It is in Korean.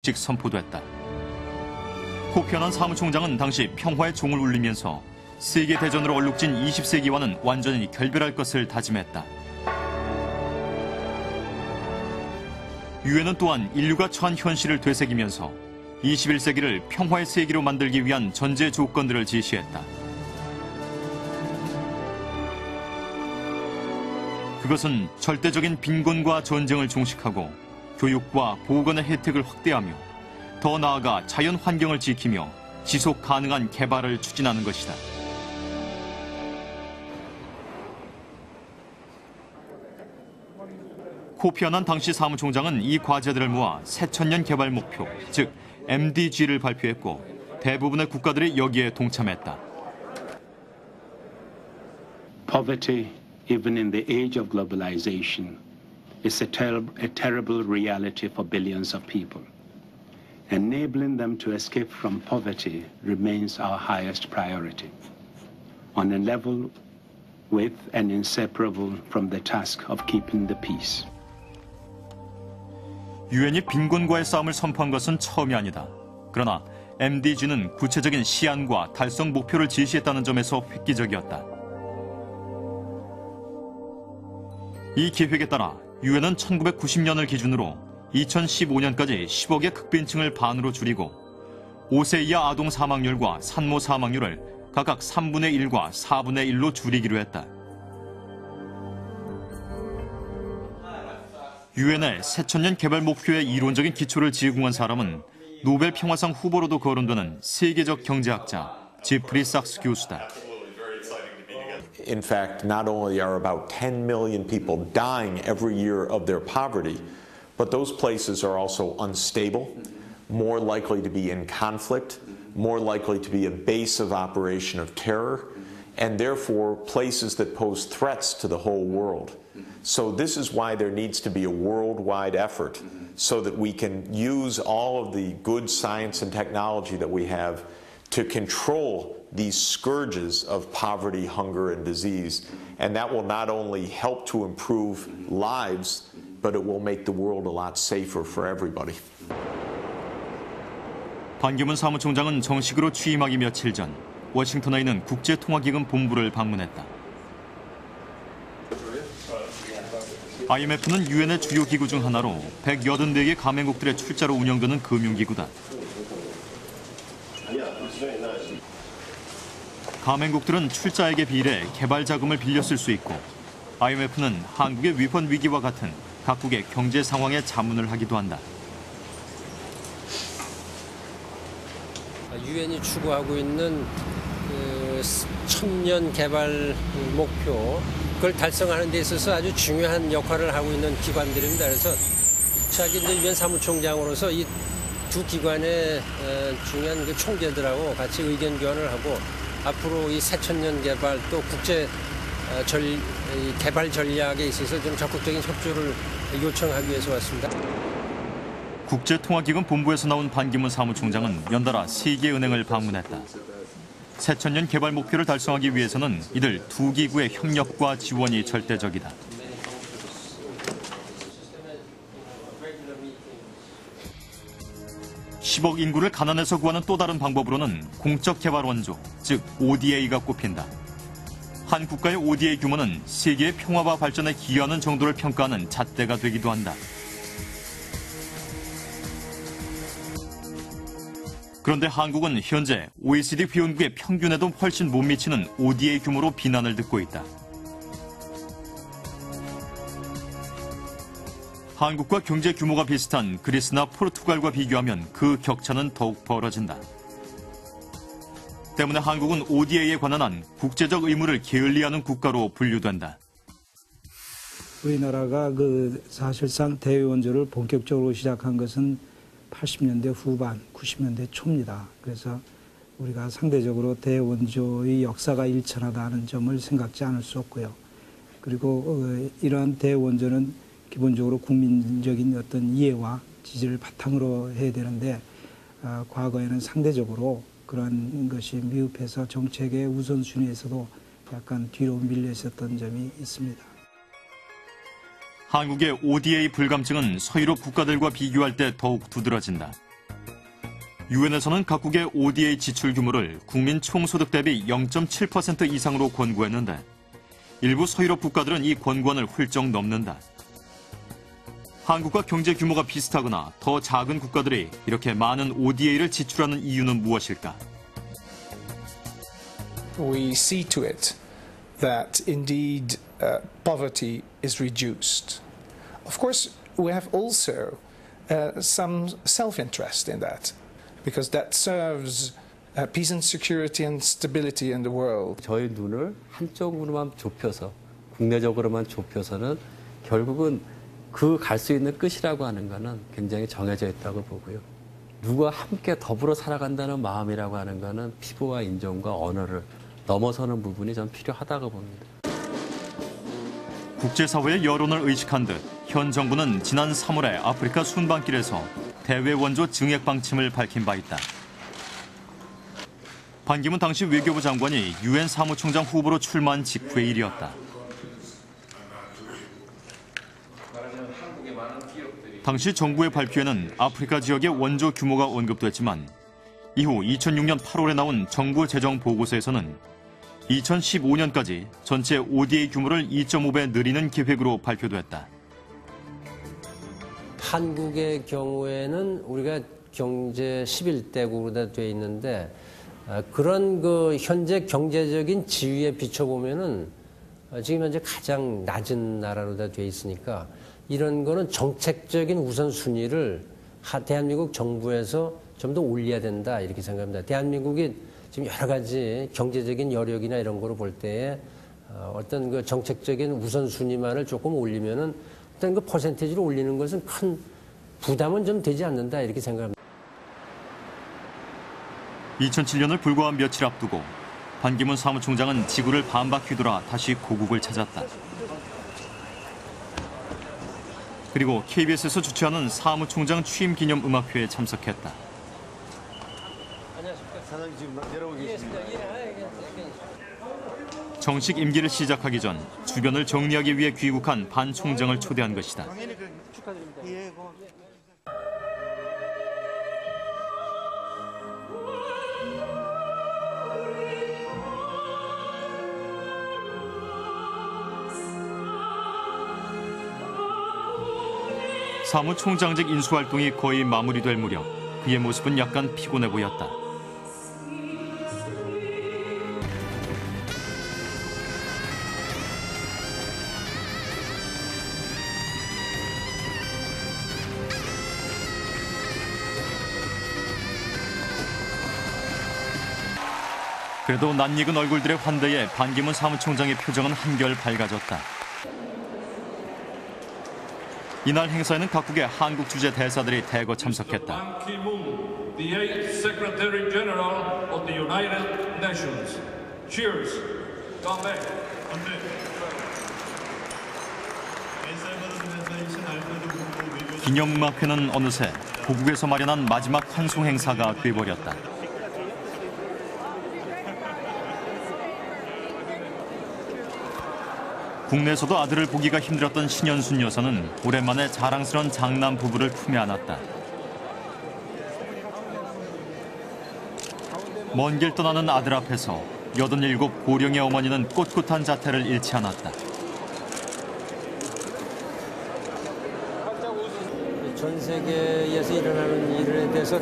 일찍 선포됐다. 코피 아난 사무총장은 당시 평화의 종을 울리면서 세계대전으로 얼룩진 20세기와는 완전히 결별할 것을 다짐했다. 유엔은 또한 인류가 처한 현실을 되새기면서 21세기를 평화의 세기로 만들기 위한 전제 조건들을 제시했다. 그것은 절대적인 빈곤과 전쟁을 종식하고 교육과 보건의 혜택을 확대하며 더 나아가 자연 환경을 지키며 지속 가능한 개발을 추진하는 것이다. 코피 아난 당시 사무총장은 이 과제들을 모아 새천년 개발 목표, 즉 MDG를 발표했고 대부분의 국가들이 여기에 동참했다. Poverty, even in the age of globalization, is a terrible reality for billions of people. Enabling them to escape from poverty remains our highest priority, on a level with and inseparable from the task of keeping the peace. 유엔이 빈곤과의 싸움을 선포한 것은 처음이 아니다. 그러나 MDG는 구체적인 시안과 달성 목표를 제시했다는 점에서 획기적이었다. 이 계획에 따라 유엔은 1990년을 기준으로 2015년까지 10억의 극빈층을 반으로 줄이고 5세 이하 아동 사망률과 산모 사망률을 각각 3분의 1과 4분의 1로 줄이기로 했다. 유엔의 새천년 개발 목표의 이론적인 기초를 제공한 사람은 노벨 평화상 후보로도 거론되는 세계적 경제학자 제프리 sak스 교수다. In fact, not only are about 10 million people dying every year of their poverty, but those places are also unstable, more likely to be in conflict, more likely to be a base of operation of terror, and therefore places that pose threats to the whole world. So this is why there needs to be a worldwide effort so that we can use all of the good science and technology that we have to control these scourges of poverty, hunger, and disease. And that will not only help to improve lives, but it will make the world a lot safer for everybody. 반기문 사무총장은 정식으로 취임하기 며칠 전 워싱턴에 있는 국제통화기금 본부를 방문했다. IMF는 유엔의 주요 기구 중 하나로 184개 가맹국들의 출자로 운영되는 금융기구다. 가맹국들은 출자액에 비례 개발 자금을 빌려 쓸 수 있고 IMF는 한국의 위헌 위기와 같은 각국의 경제 상황에 자문을 하기도 한다. 유엔이 추구하고 있는 천년 개발 목표, 그걸 달성하는 데 있어서 아주 중요한 역할을 하고 있는 기관들입니다. 그래서 자기 이제 유엔 사무총장으로서 이 두 기관의 중요한 그 총재들하고 같이 의견 교환을 하고 앞으로 이 새천년 개발 또 국제 개발 전략에 있어서 좀 적극적인 협조를 요청하기 위해서 왔습니다. 국제통화기금 본부에서 나온 반기문 사무총장은 연달아 세계은행을 방문했다. 새천년 개발 목표를 달성하기 위해서는 이들 두 기구의 협력과 지원이 절대적이다. 10억 인구를 가난에서 구하는 또 다른 방법으로는 공적 개발 원조, 즉 ODA가 꼽힌다. 한 국가의 ODA 규모는 세계의 평화와 발전에 기여하는 정도를 평가하는 잣대가 되기도 한다. 그런데 한국은 현재 OECD 회원국의 평균에도 훨씬 못 미치는 ODA 규모로 비난을 듣고 있다. 한국과 경제 규모가 비슷한 그리스나 포르투갈과 비교하면 그 격차는 더욱 벌어진다. 때문에 한국은 ODA에 관한 한 국제적 의무를 게을리하는 국가로 분류된다. 우리나라가 사실상 대외원조를 본격적으로 시작한 것은 80년대 후반, 90년대 초입니다. 그래서 우리가 상대적으로 대원조의 역사가 일천하다는 점을 생각지 않을 수 없고요. 그리고 이러한 대원조는 기본적으로 국민적인 어떤 이해와 지지를 바탕으로 해야 되는데 과거에는 상대적으로 그런 것이 미흡해서 정책의 우선순위에서도 약간 뒤로 밀려 있었던 점이 있습니다. 한국의 ODA 불감증은 서유럽 국가들과 비교할 때 더욱 두드러진다. 유엔에서는 각국의 ODA 지출 규모를 국민 총소득 대비 0.7% 이상으로 권고했는데 일부 서유럽 국가들은 이 권고안을 훌쩍 넘는다. 한국과 경제 규모가 비슷하거나 더 작은 국가들이 이렇게 많은 ODA를 지출하는 이유는 무엇일까? We see to it that indeed poverty is reduced. Of course, we have also some self-interest in that, because that serves peace and security and stability in the world. 저희 눈을 한쪽으로만 좁혀서, 국내적으로만 좁혀서는 결국은 그 갈 수 있는 끝이라고 하는 거는 굉장히 정해져 있다고 보고요. 누가 함께 더불어 살아간다는 마음이라고 하는 거는 피부와 인종과 언어를 넘어서는 부분이 전 필요하다고 봅니다. 국제사회의 여론을 의식한 듯 현 정부는 지난 3월에 아프리카 순방길에서 대외 원조 증액 방침을 밝힌 바 있다. 반기문 당시 외교부 장관이 유엔 사무총장 후보로 출마한 직후의 일이었다. 당시 정부의 발표에는 아프리카 지역의 원조 규모가 언급됐지만 이후 2006년 8월에 나온 정부 재정 보고서에서는 2015년까지 전체 ODA 규모를 2.5배 늘리는 계획으로 발표됐다. 한국의 경우에는 우리가 경제 11대국으로 돼 있는데 그런 그 현재 경제적인 지위에 비춰보면은 지금 현재 가장 낮은 나라로 돼 있으니까 이런 거는 정책적인 우선순위를 대한민국 정부에서 좀 더 올려야 된다 이렇게 생각합니다. 대한민국이 지금 여러 가지 경제적인 여력이나 이런 거로 볼 때에 어떤 그 정책적인 우선순위만을 조금 올리면은 어떤 그 퍼센테이지를 올리는 것은 큰 부담은 좀 되지 않는다 이렇게 생각합니다. 2007년을 불과 며칠 앞두고 반기문 사무총장은 지구를 반바퀴 돌아 다시 고국을 찾았다. 그리고 KBS에서 주최하는 사무총장 취임 기념 음악회에 참석했다. 정식 임기를 시작하기 전 주변을 정리하기 위해 귀국한 반 총장을 초대한 것이다. 사무총장직 인수활동이 거의 마무리될 무렵 그의 모습은 약간 피곤해 보였다. 그래도 낯익은 얼굴들의 환대에 반기문 사무총장의 표정은 한결 밝아졌다. 이날 행사에는 각국의 한국 주재 대사들이 대거 참석했다. The 8th Secretary General of the United Nations. Cheers. Come back. 기념음악회는 어느새 고국에서 마련한 마지막 환송 행사가 돼버렸다. 국내에서도 아들을 보기가 힘들었던 신현순 여사는 오랜만에 자랑스러운 장남 부부를 품에 안았다. 먼 길 떠나는 아들 앞에서 87 고령의 어머니는 꼿꼿한 자태를 잃지 않았다. 전 세계에서 일어나는 일에 대해서